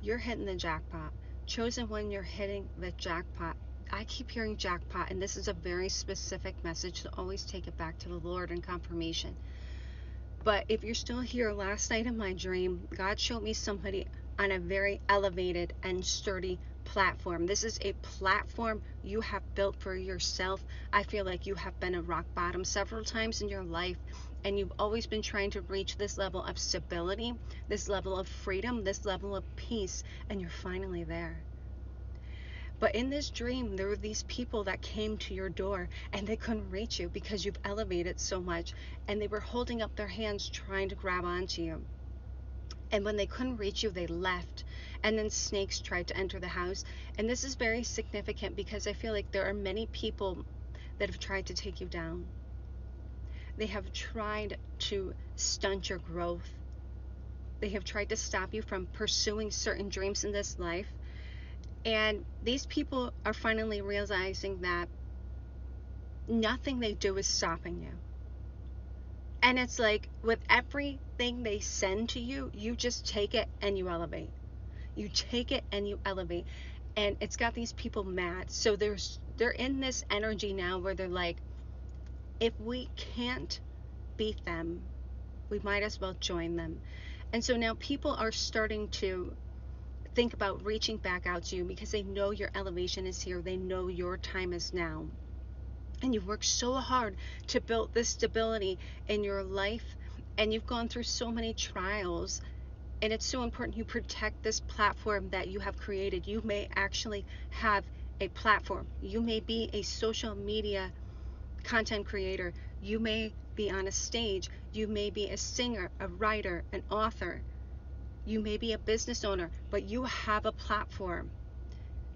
You're hitting the jackpot. Chosen one, you're hitting the jackpot. I keep hearing jackpot, and this is a very specific message, so always take it back to the Lord in confirmation. But if you're still here, last night in my dream, God showed me somebody on a very elevated and sturdy platform. This is a platform you have built for yourself. I feel like you have been at rock bottom several times in your life, and you've always been trying to reach this level of stability, this level of freedom, this level of peace, and you're finally there. But in this dream, there were these people that came to your door and they couldn't reach you because you've elevated so much, and they were holding up their hands trying to grab onto you. And when they couldn't reach you, they left. And then snakes tried to enter the house. And this is very significant because I feel like there are many people that have tried to take you down. They have tried to stunt your growth. They have tried to stop you from pursuing certain dreams in this life. And these people are finally realizing that nothing they do is stopping you. And it's like with everything they send to you, you just take it and you elevate. You take it and you elevate. And it's got these people mad. So they're in this energy now where they're like, if we can't beat them, we might as well join them. And so now people are starting to think about reaching back out to you because they know your elevation is here. They know your time is now. And you've worked so hard to build this stability in your life, and you've gone through so many trials, and it's so important you protect this platform that you have created. You may actually have a platform. You may be a social media content creator. You may be on a stage. You may be a singer, a writer, an author. You may be a business owner, but you have a platform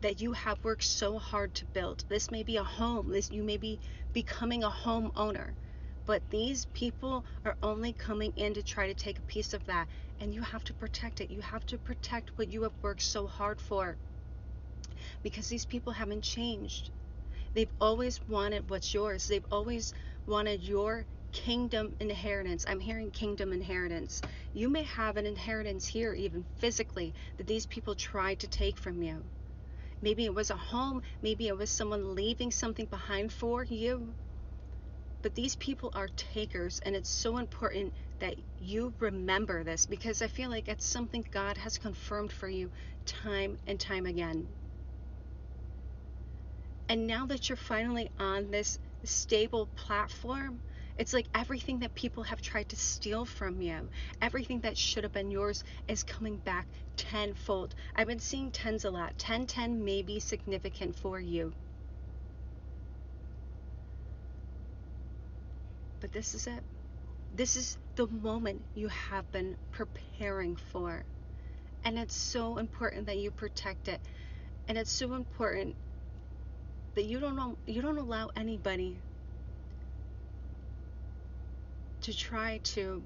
that you have worked so hard to build. This may be a home. You may be becoming a homeowner. But these people are only coming in to try to take a piece of that. And you have to protect it. You have to protect what you have worked so hard for. Because these people haven't changed. They've always wanted what's yours. They've always wanted your kingdom inheritance. I'm hearing kingdom inheritance. You may have an inheritance here, even physically, that these people tried to take from you. Maybe it was a home. Maybe it was someone leaving something behind for you. But these people are takers, and it's so important that you remember this, because I feel like it's something God has confirmed for you time and time again. And now that you're finally on this stable platform, it's like everything that people have tried to steal from you, everything that should have been yours, is coming back tenfold. I've been seeing tens a lot. 10 may be significant for you. But this is it. This is the moment you have been preparing for. And it's so important that you protect it. And it's so important that you don't allow anybody to try to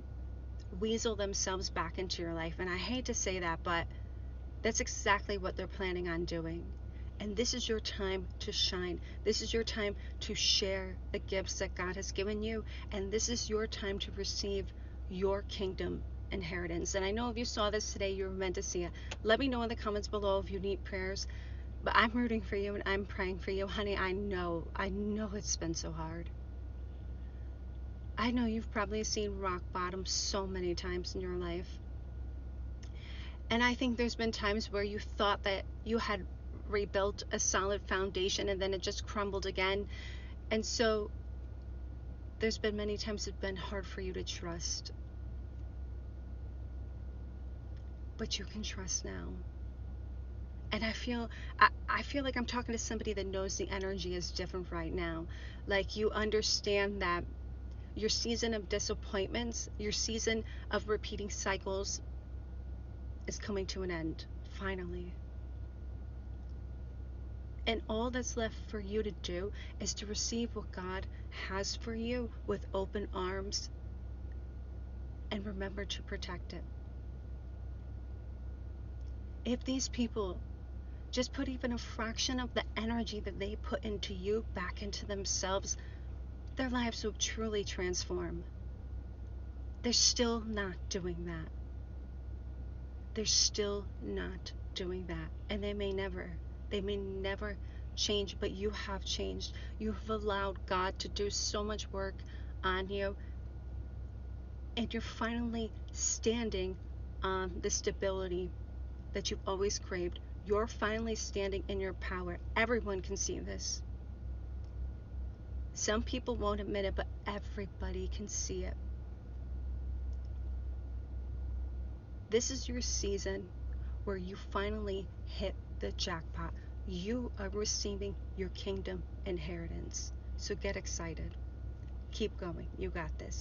weasel themselves back into your life. And I hate to say that, but that's exactly what they're planning on doing. And this is your time to shine. This is your time to share the gifts that God has given you. And this is your time to receive your kingdom inheritance. And I know if you saw this today, you were meant to see it. Let me know in the comments below if you need prayers. But I'm rooting for you and I'm praying for you. Honey, I know it's been so hard. I know you've probably seen rock bottom so many times in your life. And I think there's been times where you thought that you had rebuilt a solid foundation and then it just crumbled again. And so there's been many times it's been hard for you to trust. But you can trust now. And I feel like I'm talking to somebody that knows the energy is different right now. Like you understand that your season of disappointments, your season of repeating cycles is coming to an end, finally. And all that's left for you to do is to receive what God has for you with open arms, and remember to protect it. If these people just put even a fraction of the energy that they put into you back into themselves, their lives will truly transform. They're still not doing that. They're still not doing that, and they may never change, but you have changed. You have allowed God to do so much work on you, and you're finally standing on the stability that you've always craved. You're finally standing in your power. Everyone can see this. Some people won't admit it, but everybody can see it. This is your season where you finally hit the jackpot. You are receiving your kingdom inheritance. So get excited. Keep going. You got this.